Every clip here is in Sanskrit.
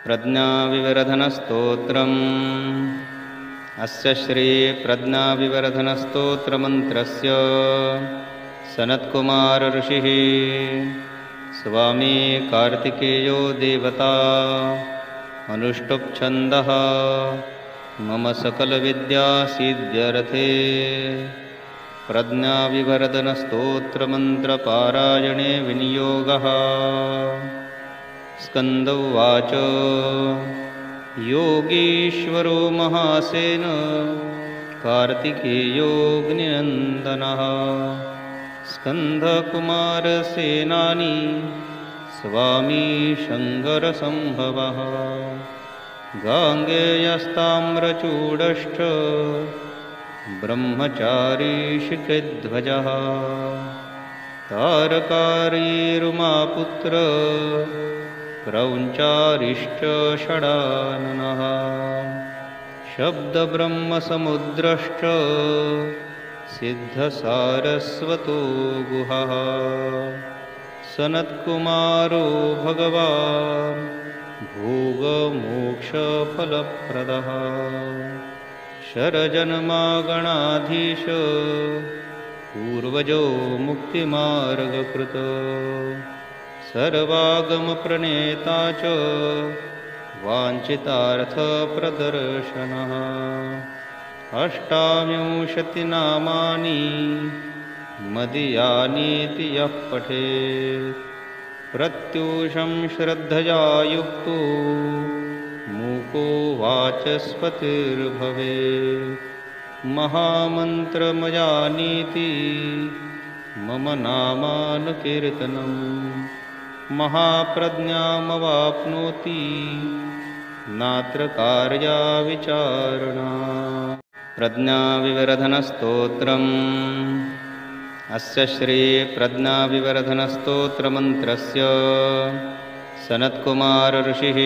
प्रज्ञाविवर्धनस्तोत्रम् अस्य श्री प्रज्ञाविवर्धनस्तोत्रमन्त्रस्य सनत्कुमार ऋषिः स्वामी कार्तिकेयो देवता अनुष्टुप् छन्दः मम सकलविद्यासिद्ध्यर्थे प्रज्ञाविवर्धनस्तोत्रमन्त्रपारायणे विनियोगः। स्कन्द उवाच योगीश्वरो महासेन कार्तिकेयोऽग्निनन्दनः स्कन्धकुमारसेनानी स्वामी शङ्करसम्भवः गाङ्गेयस्ताम्रचूडश्च ब्रह्मचारीशिखध्वजः तारकारीरुमापुत्र क्रौञ्चारिश्च षडाननः शब्दब्रह्मसमुद्रश्च सिद्धसारस्वतो गुहः सनत्कुमारो भगवान् भोगमोक्षफलप्रदः शरजन्मागणाधीश पूर्वजो मुक्तिमार्गकृत सर्वागमप्रणेता च वाञ्छितार्थप्रदर्शनः अष्टाविंशतिनामानि मदीयानीति यः पठेत् प्रत्यूषं श्रद्धया युक्तो मूको वाचस्पतिर्भवेत् महामन्त्रमयानीति मम नामानुकीर्तनम् महाप्रज्ञामवाप्नोति नात्र कार्या विचारणा। प्रज्ञाविवर्धनस्तोत्रम् अस्य श्री प्रज्ञाविवर्धनस्तोत्रमन्त्रस्य सनत्कुमार ऋषिः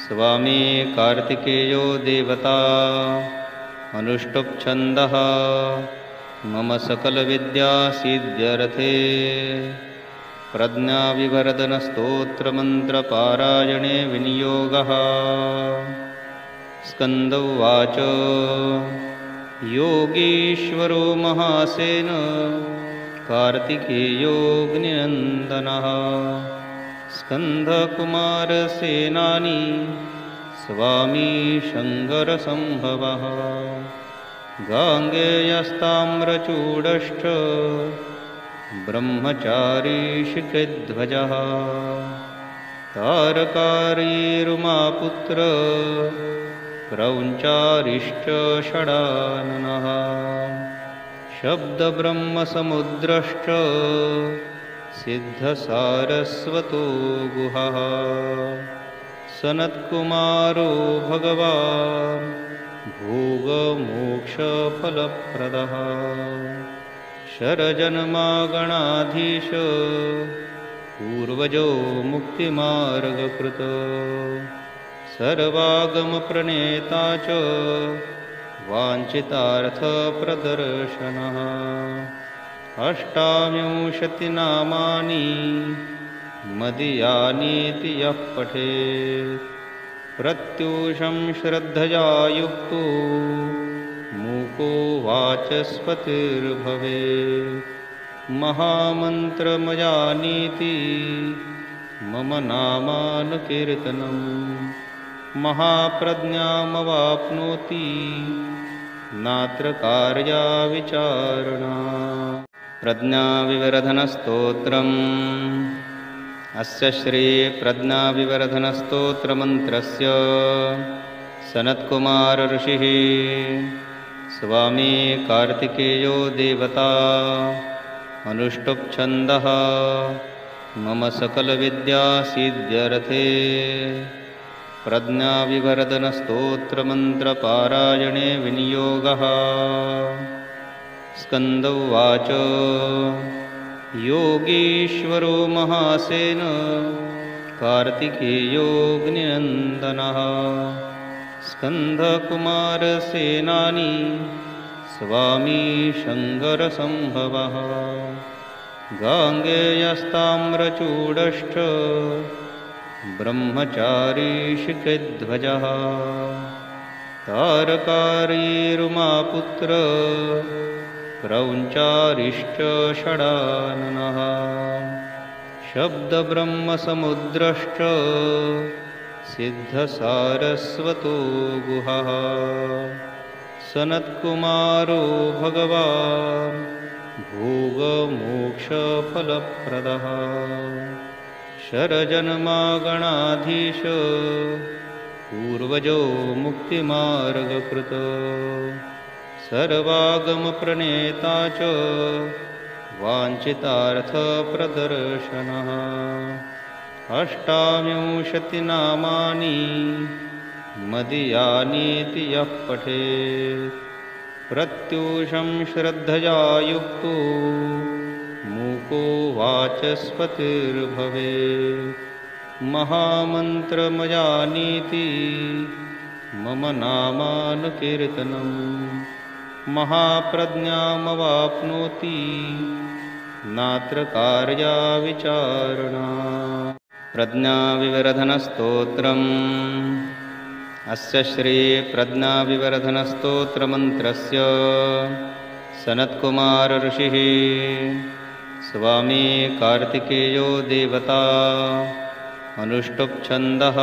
स्वामी कार्तिकेयो देवता अनुष्टुप् छन्दः मम सकलविद्यासिद्ध्यर्थे प्रज्ञाविवर्धनस्तोत्रमन्त्रपारायणे विनियोगः। स्कन्द उवाच योगीश्वरो महासेन कार्तिकेयोऽग्निनन्दनः स्कन्धकुमारसेनानी स्वामी शङ्करसम्भवः गाङ्गेयस्ताम्रचूडश्च ब्रह्मचारीशिखध्वजः तारकारीरुमापुत्र क्रौञ्चारिश्च षडाननः शब्दब्रह्मसमुद्रश्च सिद्धसारस्वतो गुहः सनत्कुमारो भगवान् भोगमोक्षफलप्रदः शरजन्मागणाधीश पूर्वजो मुक्तिमार्गकृत सर्वागमप्रणेता च वाञ्छितार्थप्रदर्शनः अष्टाविंशतिनामानि मदीयानीति यः पठेत् प्रत्यूषं श्रद्धया युक्तो मूको वाचस्पतिर्भवेत् महामन्त्रमयानीति मम नामानुकीर्तनम् महाप्रज्ञामवाप्नोति नात्र कार्या विचारणा। प्रज्ञाविवर्धनस्तोत्रम् अस्य श्री प्रज्ञाविवर्धनस्तोत्रमन्त्रस्य सनत्कुमार ऋषिः स्वामी कार्तिकेयो देवता अनुष्टुप् छन्दः मम सकलविद्यासिद्ध्यर्थे प्रज्ञाविवर्धनस्तोत्रमन्त्रपारायणे विनियोगः। स्कन्द उवाच योगीश्वरो महासेन कार्तिकेयोऽग्निनन्दनः स्कन्धकुमारसेनानी स्वामी शङ्करसम्भवः गाङ्गेयस्ताम्रचूडश्च ब्रह्मचारी शिखध्वजः तारकारीरुमापुत्र क्रौञ्चारिश्च षडाननः शब्दब्रह्मसमुद्रश्च सिद्धसारस्वतो गुहः सनत्कुमारो भगवान् भोगमोक्षफलप्रदः शरजन्मागणाधीश पूर्वजो मुक्तिमार्गकृत सर्वागमप्रणेता च वाञ्छितार्थप्रदर्शनः अष्टाविंशतिनामानि मदीयानीति यः पठेत् प्रत्यूषं श्रद्धया युक्तो मूको वाचस्पतिर्भवेत् महामन्त्रमयानीति मम नामानुकीर्तनं महाप्रज्ञामवाप्नोति नात्र कार्या विचारणा। प्रज्ञाविवर्धनस्तोत्रम्। अस्य श्री प्रज्ञाविवर्धनस्तोत्रमन्त्रस्य सनत्कुमार ऋषिः स्वामी कार्तिकेयो देवता अनुष्टुप् छन्दः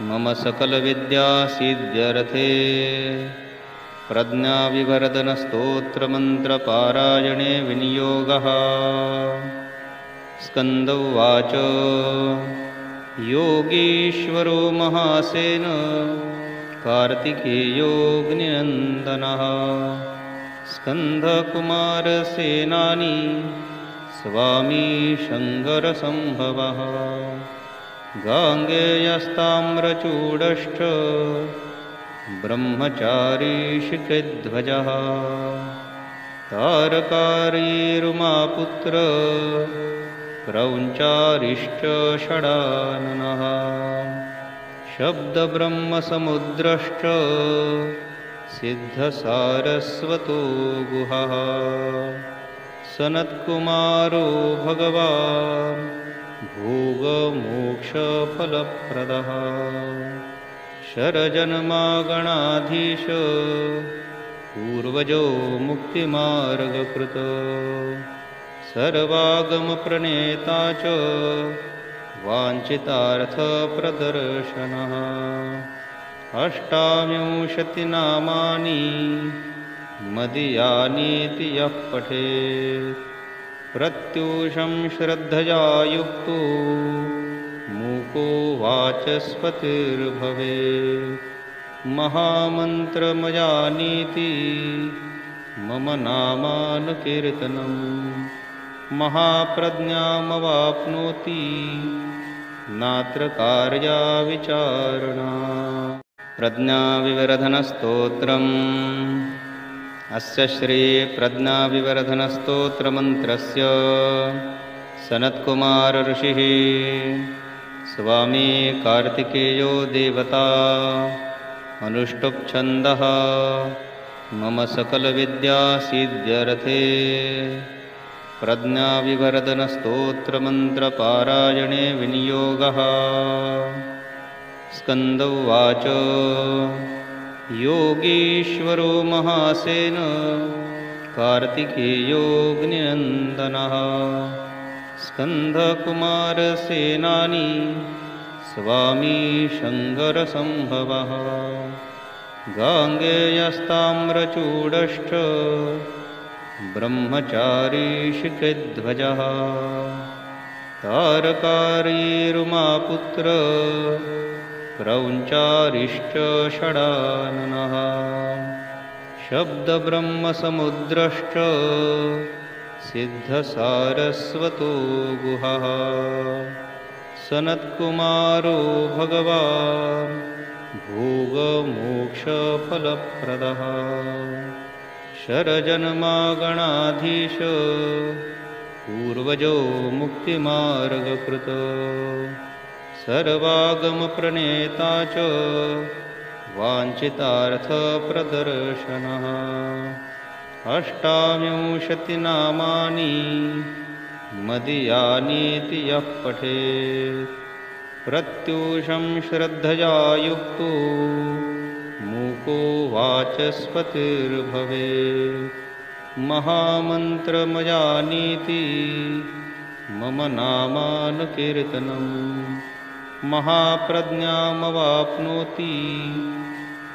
मम सकलविद्यासिद्ध्यर्थे प्रज्ञाविवर्धनस्तोत्रमन्त्रपारायणे विनियोगः। स्कन्द उवाच योगीश्वरो महासेन कार्तिकेयोऽग्निनन्दनः स्कन्दकुमारसेनानी स्वामी शङ्करसम्भवः गाङ्गेयस्ताम्रचूडश्च ब्रह्मचारी शिखध्वजः तारकारीरुमापुत्र क्रौञ्चारिश्च षडाननः शब्दब्रह्मसमुद्रश्च सिद्धसारस्वतो गुहः सनत्कुमारो भगवान् भोगमोक्षफलप्रदः शरजन्मागणाधीश पूर्वजो मुक्तिमार्गकृत सर्वागमप्रणेता च वाञ्छितार्थप्रदर्शनः अष्टाविंशतिनामानि मदीयानीति यः पठेत् प्रत्यूषं श्रद्धया युक्तो मूको वाचस्पतिर्भवेत् महामन्त्रमयानीति मम नामानुकीर्तनं महाप्रज्ञामवाप्नोति नात्र कार्या विचारणा। प्रज्ञाविवर्धनस्तोत्रम्। अस्य श्री प्रज्ञाविवर्धनस्तोत्रमन्त्रस्य सनत्कुमार ऋषिः स्वामी कार्तिकेयो देवता अनुष्टुप् छन्दः मम सकलविद्यासिद्ध्यर्थे प्रज्ञाविवर्धनस्तोत्रमन्त्रपारायणे विनियोगः। स्कन्द उवाच योगीश्वरो महासेन कार्तिकेयोऽग्निनन्दनः स्कन्दकुमारसेनानी स्वामी शङ्करसम्भवः गाङ्गेयस्ताम्रचूडश्च ब्रह्मचारी शिखध्वजः तारकारीरुमापुत्र क्रौञ्चारिश्च षडाननः शब्दब्रह्मसमुद्रश्च सिद्धसारस्वतो गुहः सनत्कुमारो भगवान् भोगमोक्षफलप्रदः शरजन्मागणाधीश पूर्वजो मुक्तिमार्गकृत सर्वागमप्रणेता च वाञ्छितार्थप्रदर्शनः अष्टाविंशतिनामानि मदीयानीति यः पठेत् प्रत्यूषं श्रद्धया युक्तो मूको वाचस्पतिर्भवेत्। महामन्त्रमयानीति मम नामानुकीर्तनं महाप्रज्ञामवाप्नोति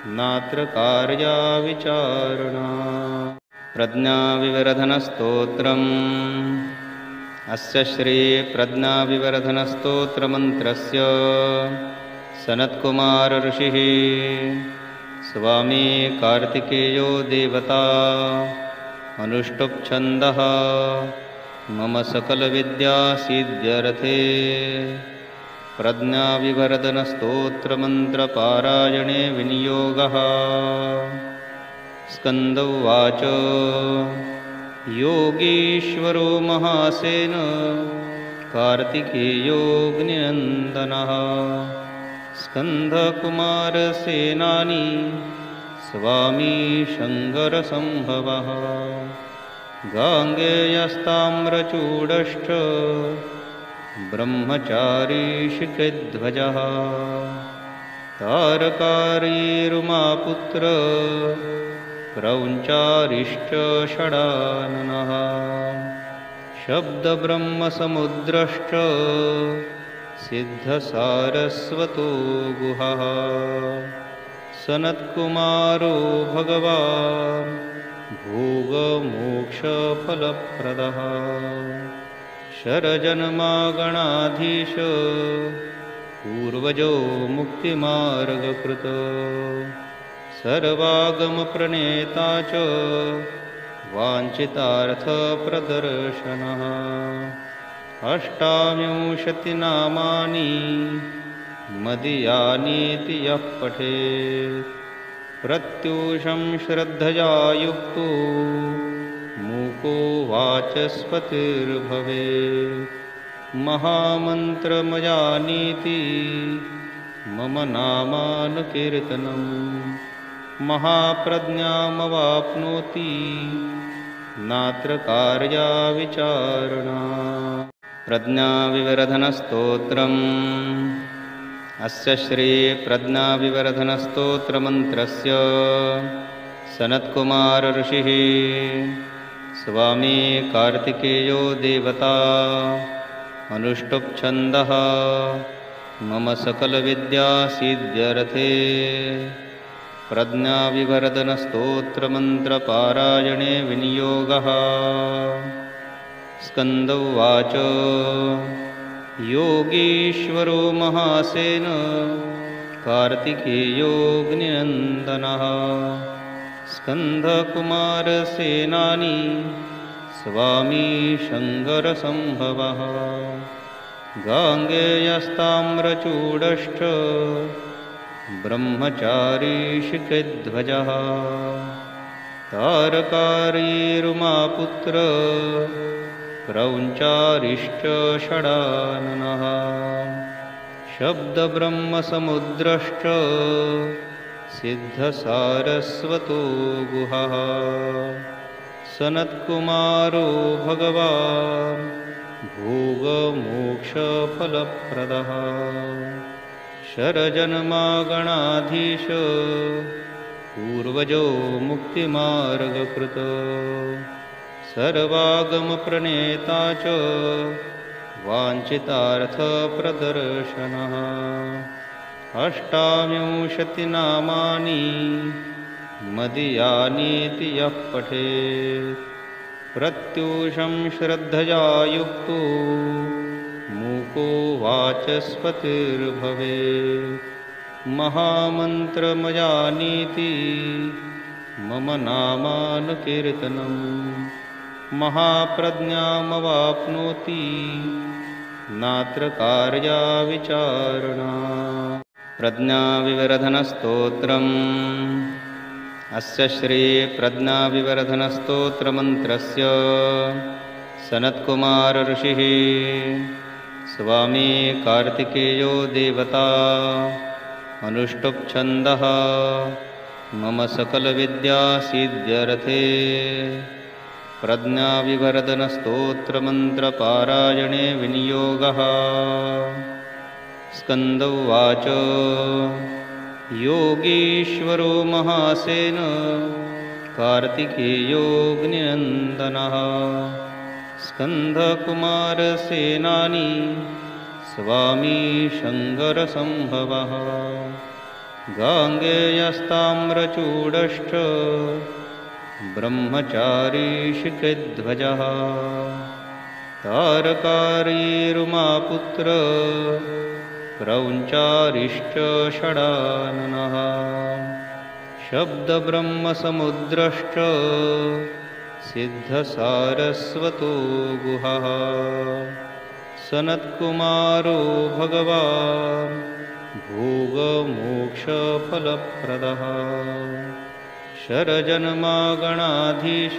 नात्र कार्या विचारणा। प्रज्ञाविवर्धनस्तोत्रम्। अस्य श्री प्रज्ञाविवर्धनस्तोत्रमन्त्रस्य सनत्कुमार ऋषिः स्वामी कार्तिकेयो देवता अनुष्टुप् छन्दः मम सकलविद्यासिद्ध्यर्थे। प्रज्ञाविवर्धनस्तोत्रमन्त्रपारायणे विनियोगः। स्कन्द उवाच योगीश्वरो महासेन कार्तिकेयोऽग्निनन्दनः स्कन्दकुमारसेनानी स्वामी शङ्करसम्भवः। गाङ्गेयस्ताम्रचूडश्च ब्रह्मचारीशिखध्वजः तारकारीरुमापुत्र क्रौञ्चारिश्च षडाननः शब्दब्रह्मसमुद्रश्च सिद्धसारस्वतो गुहः। सनत्कुमारो भगवान् भोगमोक्षफलप्रदः शरजन्मागणाधीश पूर्वजो मुक्तिमार्गकृत सर्वागमप्रणेता च वाञ्छितार्थप्रदर्शनः। अष्टाविंशतिनामानि मदीयानीति यः पठेत् प्रत्यूषं श्रद्धया युक्तो मूको वाचस्पतिर्भवेत्। महामन्त्रमयानीति मम नामानुकीर्तनं महाप्रज्ञामवाप्नोति नात्र कार्या विचारणा। प्रज्ञाविवर्धनस्तोत्रम्। अस्य श्री प्रज्ञाविवर्धनस्तोत्रमन्त्रस्य सनत्कुमार ऋषिः स्वामी कार्तिकेयो देवता अनुष्टुप् छन्दः मम सकलविद्यासिद्ध्यर्थे। प्रज्ञाविवर्धनस्तोत्रमन्त्रपारायणे विनियोगः। स्कन्द उवाच योगीश्वरो महासेन कार्तिकेयोऽग्निनन्दनः स्कन्दकुमारसेनानी स्वामी शङ्करसम्भवः। गाङ्गेयस्ताम्रचूडश्च ब्रह्मचारीशिखध्वजः तारकारीरुमापुत्र क्रौञ्चारिश्च षडाननः शब्दब्रह्मसमुद्रश्च सिद्धसारस्वतो गुहः। सनत्कुमारो भगवान् भोगमोक्षफलप्रदः शरजन्मागणाधीश पूर्वजो मुक्तिमार्गकृत सर्वागमप्रणेता च वाञ्छितार्थप्रदर्शनः। अष्टाविंशतिनामानि मदीयानीति यः पठेत् प्रत्यूषं श्रद्धया युक्तो मूको वाचस्पतिर्भवेत्। महामन्त्रमयानीति मम नामानुकीर्तनं महाप्रज्ञामवाप्नोति नात्र कार्या विचारणा। प्रज्ञाविवर्धनस्तोत्रम्। अस्य श्री प्रज्ञाविवर्धनस्तोत्रमन्त्रस्य सनत्कुमार ऋषिः स्वामी कार्तिकेयो देवता अनुष्टुप् छन्दः मम सकलविद्यासिद्ध्यर्थे। प्रज्ञाविवर्धनस्तोत्रमन्त्रपारायणे विनियोगः। स्कन्द उवाच योगीश्वरो महासेन कार्तिकेयोऽग्निनन्दनः स्कन्धकुमारसेनानी स्वामी शङ्करसम्भवः गाङ्गेयस्ताम्रचूडश्च ब्रह्मचारी शिखध्वजः तारकारीरुमापुत्र क्रौञ्चारिश्च षडाननः शब्दब्रह्मसमुद्रश्च सिद्धसारस्वतो गुहः सनत्कुमारो भगवान् भोगमोक्षफलप्रदः शरजन्मागणाधीश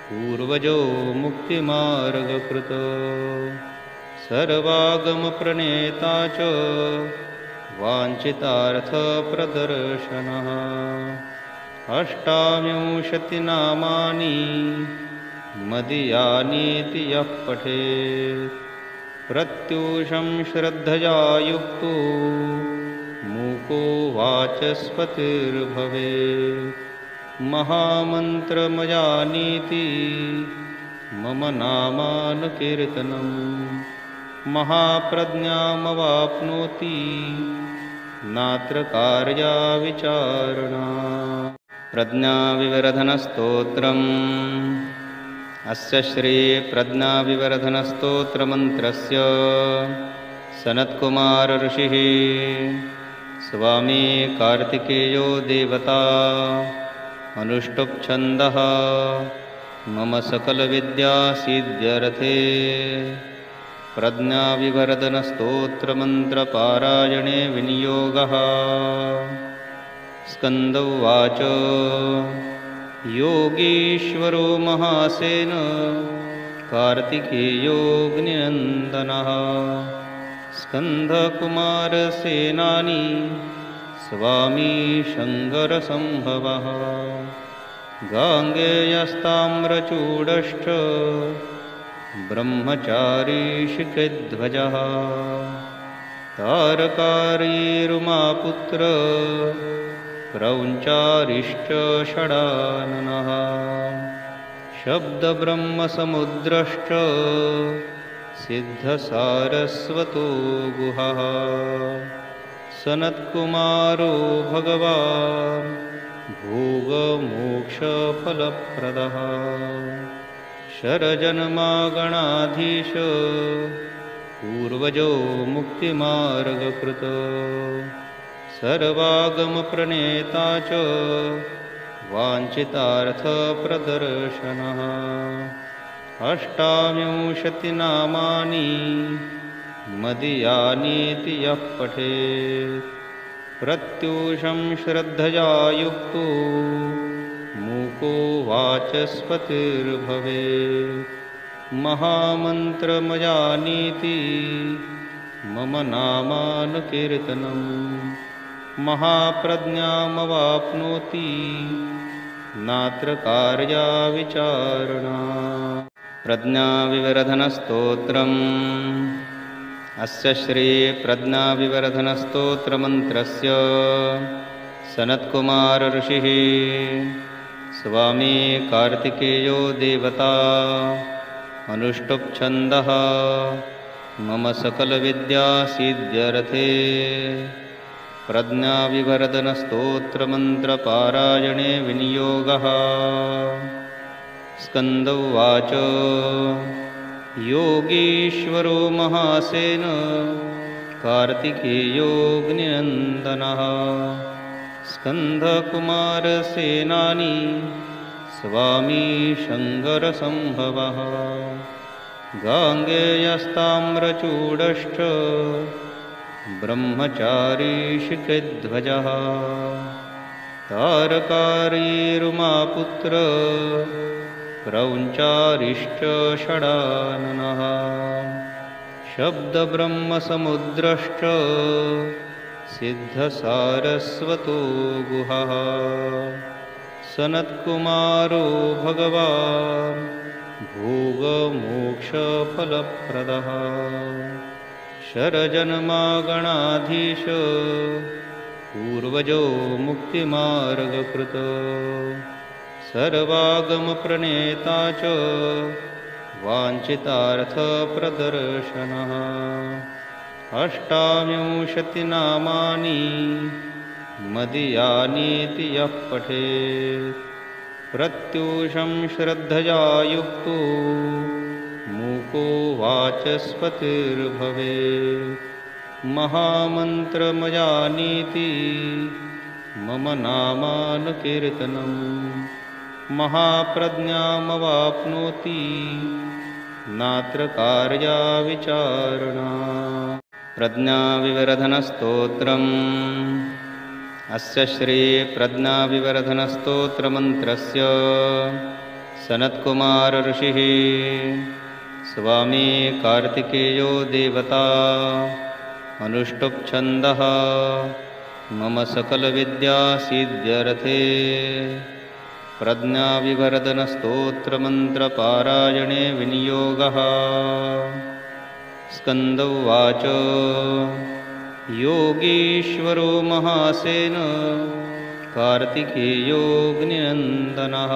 पूर्वजो मुक्तिमार्गकृत सर्वागमप्रणेता च वाञ्छितार्थप्रदर्शनः अष्टाविंशतिनामानि मदीयानीति यः पठेत् प्रत्यूषं श्रद्धया युक्तो मूको वाचस्पतिर्भवेत् महामन्त्रमयानीति मम नामानुकीर्तनं महाप्रज्ञामवाप्नोति नात्र कार्या विचारणा। प्रज्ञाविवर्धनस्तोत्रम्। अस्य श्रीप्रज्ञाविवर्धनस्तोत्रमन्त्रस्य सनत्कुमार ऋषिः स्वामी कार्तिकेयो देवता अनुष्टुप् छन्दः मम सकलविद्यासिद्ध्यर्थे प्रज्ञाविवर्धनस्तोत्रमन्त्रपारायणे विनियोगः। स्कन्द उवाच योगीश्वरो महासेन कार्तिकेयोऽग्निनन्दनः स्कन्धकुमारसेनानी स्वामी शङ्करसम्भवः गाङ्गेयस्ताम्रचूडश्च ब्रह्मचारी शिखध्वजः तारकारीरुमापुत्र क्रौञ्चारिश्च षडाननः शब्दब्रह्मसमुद्रश्च सिद्धसारस्वतो गुहः सनत्कुमारो भगवान् भोगमोक्षफलप्रदः शरजन्मागणाधीश पूर्वजो मुक्तिमार्गकृत सर्वागमप्रणेता च वाञ्छितार्थप्रदर्शनः अष्टाविंशतिनामानि मदीयानीति यः पठेत् प्रत्यूषं श्रद्धया युक्तो मूको वाचस्पतिर्भवेत् महामन्त्रमयानीति मम नामानुकीर्तनं महाप्रज्ञामवाप्नोति नात्र कार्या विचारणा। प्रज्ञाविवर्धनस्तोत्रम्। अस्य श्रीप्रज्ञाविवर्धनस्तोत्रमन्त्रस्य सनत्कुमार ऋषिः स्वामी कार्तिकेयो देवता अनुष्टुप् छन्दः मम सकलविद्यासिद्ध्यर्थे प्रज्ञाविवर्धनस्तोत्रमन्त्रपारायणे विनियोगः। स्कन्द उवाच योगीश्वरो महासेन कार्तिकेयोऽग्निनन्दनः स्कन्धकुमारसेनानी स्वामी शङ्करसम्भवः गाङ्गेयस्ताम्रचूडश्च ब्रह्मचारी शिखध्वजः तारकारीरुमापुत्र क्रौञ्चारिश्च षडाननः शब्दब्रह्मसमुद्रश्च सिद्धसारस्वतो गुहः सनत्कुमारो भगवान् भोगमोक्षफलप्रदः शरजन्मागणाधीश पूर्वजो मुक्तिमार्गकृत सर्वागमप्रणेता च वाञ्छितार्थप्रदर्शनः अष्टाविंशतिनामानि मदीयानीति यः पठेत् प्रत्यूषं श्रद्धया युक्तो मूको वाचस्पतिर्भवेत् महामन्त्रमयानीति मम नामानुकीर्तनं महाप्रज्ञामवाप्नोति नात्र कार्या विचारणा। प्रज्ञाविवर्धनस्तोत्रम्। अस्य श्री प्रज्ञाविवर्धनस्तोत्रमन्त्रस्य सनत्कुमार ऋषिः स्वामी कार्तिकेयो देवता अनुष्टुप् छन्दः मम सकलविद्यासिद्ध्यर्थे प्रज्ञाविवर्धनस्तोत्रमन्त्रपारायणे विनियोगः। स्कन्द उवाच योगीश्वरो महासेन कार्तिकेयोऽग्निनन्दनः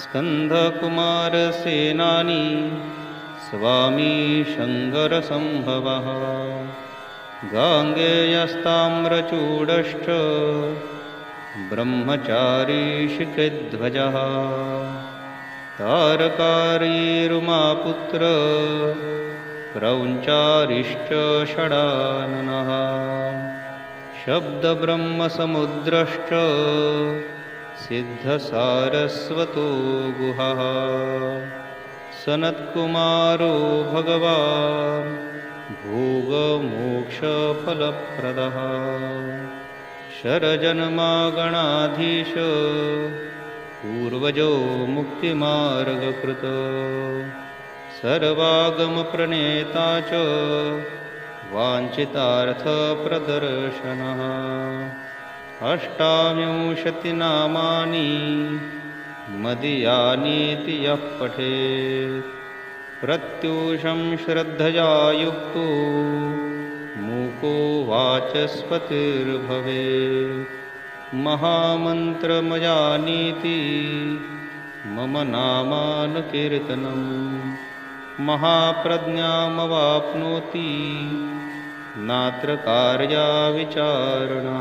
स्कन्दकुमारसेनानी स्वामी शङ्करसम्भवः गाङ्गेयस्ताम्रचूडश्च ब्रह्मचारीशिखध्वजः तारकारीरुमापुत्र क्रौञ्चारिश्च षडाननः शब्दब्रह्मसमुद्रश्च सिद्धसारस्वतो गुहः सनत्कुमारो भगवान् भोगमोक्षफलप्रदः शरजन्मागणाधीश पूर्वजो मुक्तिमार्गकृत सर्वागमप्रणेता च वाञ्छितार्थप्रदर्शनः अष्टाविंशतिनामानि मदीयानीति यः पठेत् प्रत्यूषं श्रद्धया युक्तो मूको वाचस्पतिर्भवेत् महामन्त्रमयानीति मम नामानुकीर्तनं महाप्रज्ञामवाप्नोति नात्र कार्या विचारणा।